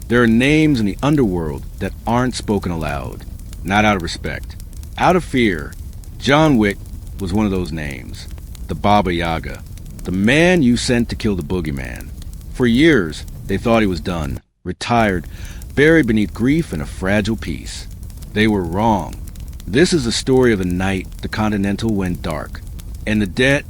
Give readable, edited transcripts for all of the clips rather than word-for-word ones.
There are names in the underworld that aren't spoken aloud, not out of respect. Out of fear, John Wick was one of those names. The Baba Yaga. The man you sent to kill the boogeyman. For years, they thought he was done, retired, buried beneath grief and a fragile peace. They were wrong. This is the story of the night the Continental went dark, and the debt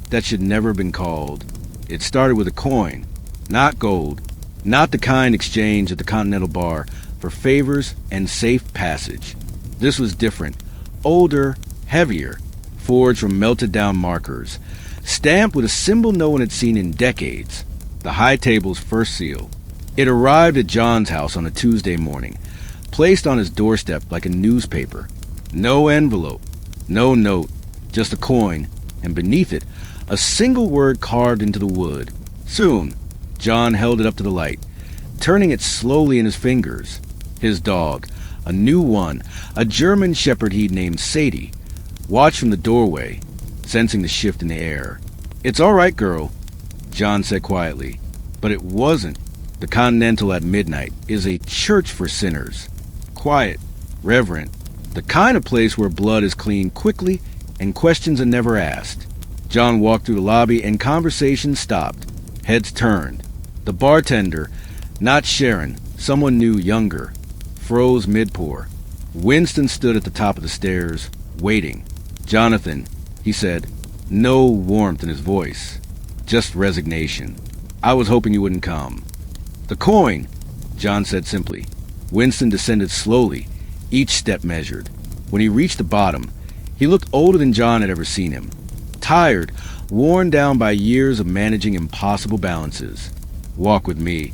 that should never have been called. It started with a coin, not gold, not the kind exchanged at the Continental bar for favors and safe passage. This was different, older, heavier, forged from melted-down markers, stamped with a symbol no one had seen in decades, the high table's first seal. It arrived at John's house on a Tuesday morning, placed on his doorstep like a newspaper. No envelope, no note, just a coin, and beneath it, a single word carved into the wood. Soon, John held it up to the light, turning it slowly in his fingers. His dog, a new one, a German shepherd he'd named Sadie, watched from the doorway, sensing the shift in the air. "It's all right, girl," John said quietly. But it wasn't. The Continental at midnight is a church for sinners. Quiet, reverent, the kind of place where blood is cleaned quickly and questions are never asked. John walked through the lobby and conversation stopped. Heads turned. The bartender, not Sharon, someone new, younger, froze mid-pour. Winston stood at the top of the stairs, waiting. "Jonathan," he said, no warmth in his voice, just resignation. "I was hoping you wouldn't come." "The coin," John said simply. Winston descended slowly, each step measured. When he reached the bottom, he looked older than John had ever seen him. Tired, worn down by years of managing impossible balances. "Walk with me."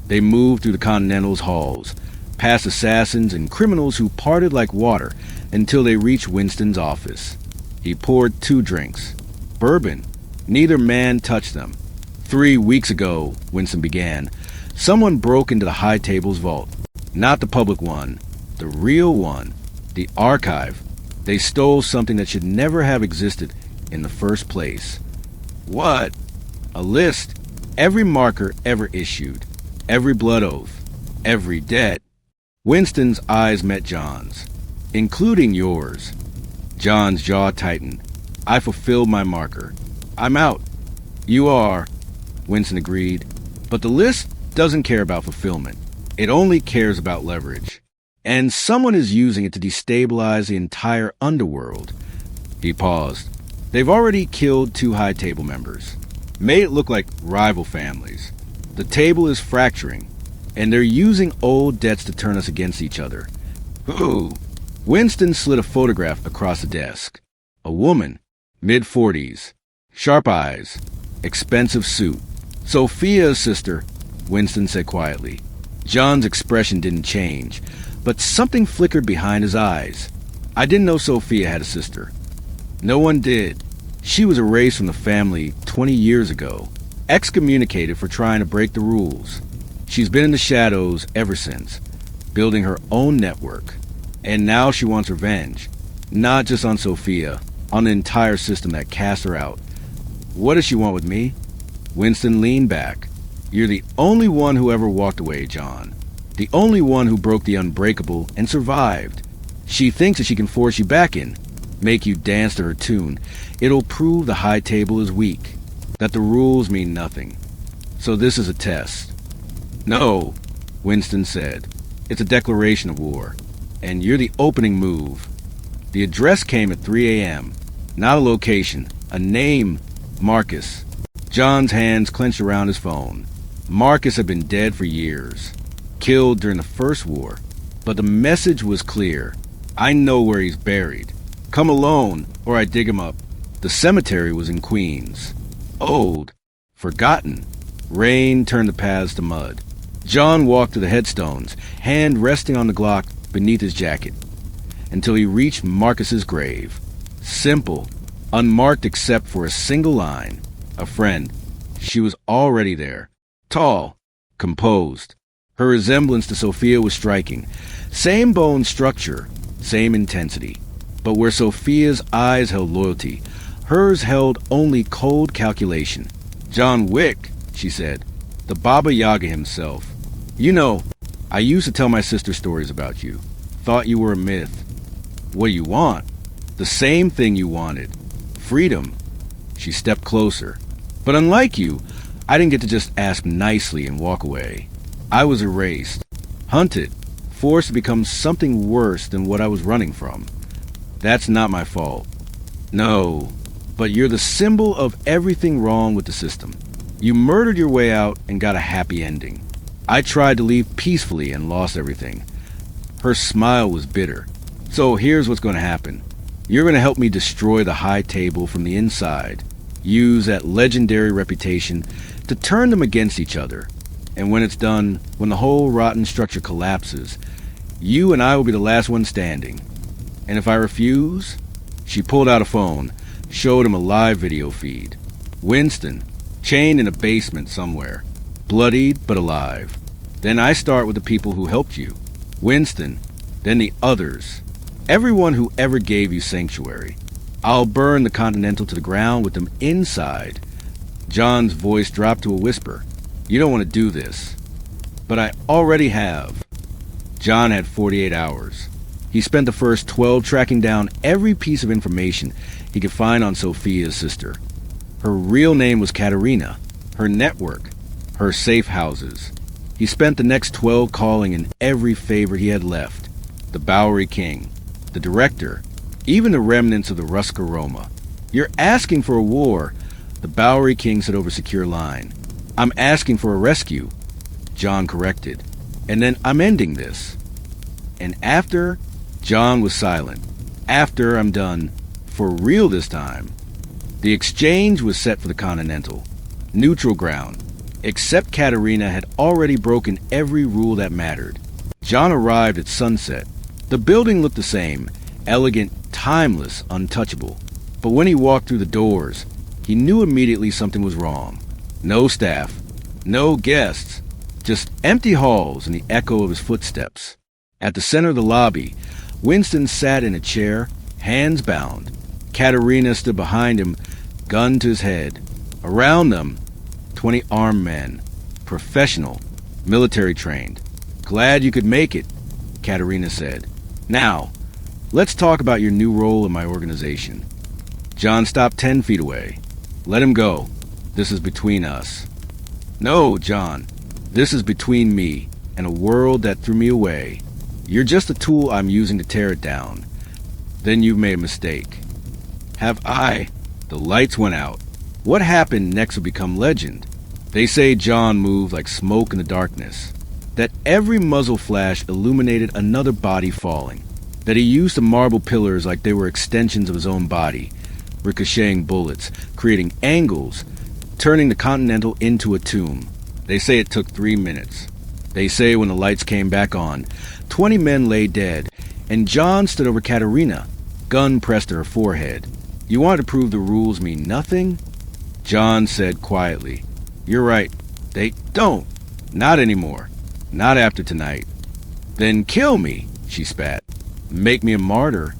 They moved through the Continental's halls, past assassins and criminals who parted like water until they reached Winston's office. He poured 2 drinks. Bourbon. Neither man touched them. 3 weeks ago, Winston began, someone broke into the high table's vault. Not the public one, the real one, the archive. They stole something that should never have existed in the first place. "What?" "A list. Every marker ever issued. Every blood oath. Every debt." Winston's eyes met John's. "Including yours." John's jaw tightened. "I fulfilled my marker. I'm out." "You are," Winston agreed. "But the list doesn't care about fulfillment. It only cares about leverage. And someone is using it to destabilize the entire underworld." He paused. "They've already killed 2 high table members. Made it look like rival families. The table is fracturing, and they're using old debts to turn us against each other." "Who?" Winston slid a photograph across the desk. A woman, mid-40s, sharp eyes, expensive suit. "Sophia's sister," Winston said quietly. John's expression didn't change, but something flickered behind his eyes. "I didn't know Sophia had a sister." "No one did. She was erased from the family 20 years ago, excommunicated for trying to break the rules. She's been in the shadows ever since, building her own network. And now she wants revenge, not just on Sophia, on the entire system that cast her out." "What does she want with me?" Winston leaned back. "You're the only one who ever walked away, John. The only one who broke the unbreakable and survived. She thinks that she can force you back in, make you dance to her tune. It'll prove the high table is weak, that the rules mean nothing. So this is a test." "No," Winston said. "It's a declaration of war. And you're the opening move." The address came at 3 a.m. Not a location, a name, Marcus. John's hands clenched around his phone. Marcus had been dead for years, killed during the First War. But the message was clear. "I know where he's buried. Come alone, or I dig him up." The cemetery was in Queens. Old, forgotten. Rain turned the paths to mud. John walked to the headstones, hand resting on the Glock beneath his jacket, until he reached Marcus's grave. Simple, unmarked except for a single line. A friend. She was already there. Tall, composed. Her resemblance to Sophia was striking. Same bone structure, same intensity. But where Sophia's eyes held loyalty, hers held only cold calculation. "John Wick," she said. "The Baba Yaga himself. You know, I used to tell my sister stories about you. Thought you were a myth. What do you want? The same thing you wanted. Freedom. She stepped closer. But unlike you, I didn't get to just ask nicely and walk away. I was erased, hunted, forced to become something worse than what I was running from. That's not my fault. No, but you're the symbol of everything wrong with the system. You murdered your way out and got a happy ending. I tried to leave peacefully and lost everything. Her smile was bitter. So here's what's going to happen. You're going to help me destroy the high table from the inside. Use that legendary reputation to turn them against each other. And when it's done, when the whole rotten structure collapses, you and I will be the last one standing. And if I refuse? She pulled out a phone, showed him a live video feed. Winston, chained in a basement somewhere, bloodied but alive. Then I start with the people who helped you. Winston, then the others. Everyone who ever gave you sanctuary. I'll burn the Continental to the ground with them inside. John's voice dropped to a whisper. You don't want to do this. But I already have. John had 48 hours. He spent the first 12 tracking down every piece of information he could find on Sophia's sister. Her real name was Katerina, her network, her safe houses. He spent the next 12 calling in every favor he had left. The Bowery King, the director, even the remnants of the Rusker Roma. You're asking for a war, the Bowery King said over secure line. I'm asking for a rescue, John corrected. And then I'm ending this. And after, John was silent. After I'm done, for real this time. The exchange was set for the Continental. Neutral ground. Except Katerina had already broken every rule that mattered. John arrived at sunset. The building looked the same, elegant, timeless, untouchable. But when he walked through the doors, he knew immediately something was wrong. No staff, no guests, just empty halls and the echo of his footsteps. At the center of the lobby, Winston sat in a chair, hands bound. Katerina stood behind him, gun to his head. Around them, 20 armed men, professional, military trained. Glad you could make it, Katerina said. Now, let's talk about your new role in my organization. John stopped 10 feet away. Let him go. This is between us. No, John. This is between me and a world that threw me away. You're just a tool I'm using to tear it down. Then you've made a mistake. Have I? The lights went out. What happened next will become legend. They say John moved like smoke in the darkness. That every muzzle flash illuminated another body falling. That he used the marble pillars like they were extensions of his own body, ricocheting bullets, creating angles, turning the Continental into a tomb. They say it took 3 minutes. They say when the lights came back on, 20 men lay dead, and John stood over Katerina, gun pressed to her forehead. You want to prove the rules mean nothing? John said quietly, You're right. They don't. Not anymore. Not after tonight. Then kill me, she spat. Make me a martyr?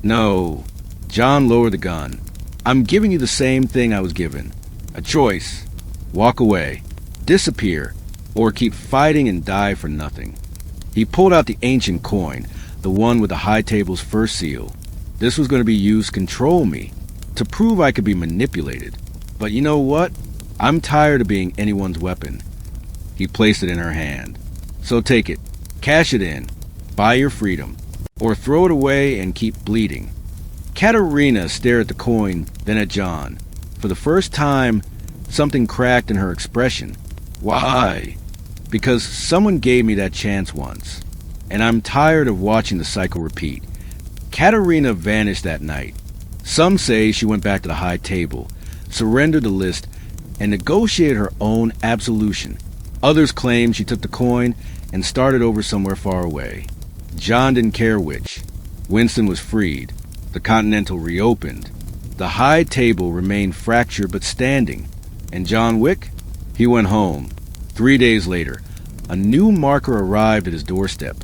No. John lowered the gun. I'm giving you the same thing I was given. A choice. Walk away. Disappear. Or keep fighting and die for nothing. He pulled out the ancient coin, the one with the high table's first seal. This was going to be used to control me, to prove I could be manipulated. But you know what? I'm tired of being anyone's weapon. He placed it in her hand. So take it. Cash it in. Buy your freedom. Or throw it away and keep bleeding. Katerina stared at the coin, then at John. For the first time, something cracked in her expression. Why? Because someone gave me that chance once. And I'm tired of watching the cycle repeat. Katerina vanished that night. Some say she went back to the high table, surrendered the list, and negotiated her own absolution. Others claim she took the coin and started over somewhere far away. John didn't care which. Winston was freed. The Continental reopened. The high table remained fractured but standing. And John Wick? He went home. 3 days later, a new marker arrived at his doorstep.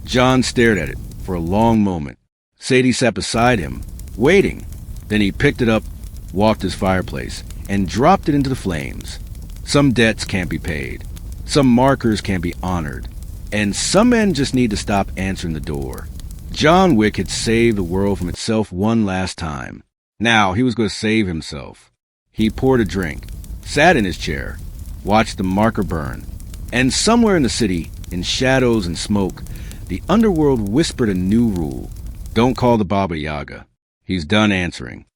John stared at it for a long moment. Sadie sat beside him, waiting. Then he picked it up, walked his fireplace, and dropped it into the flames. Some debts can't be paid. Some markers can't be honored. And some men just need to stop answering the door. John Wick had saved the world from itself one last time. Now he was going to save himself. He poured a drink, sat in his chair, watched the marker burn, and somewhere in the city, in shadows and smoke, the underworld whispered a new rule. Don't call the Baba Yaga. He's done answering.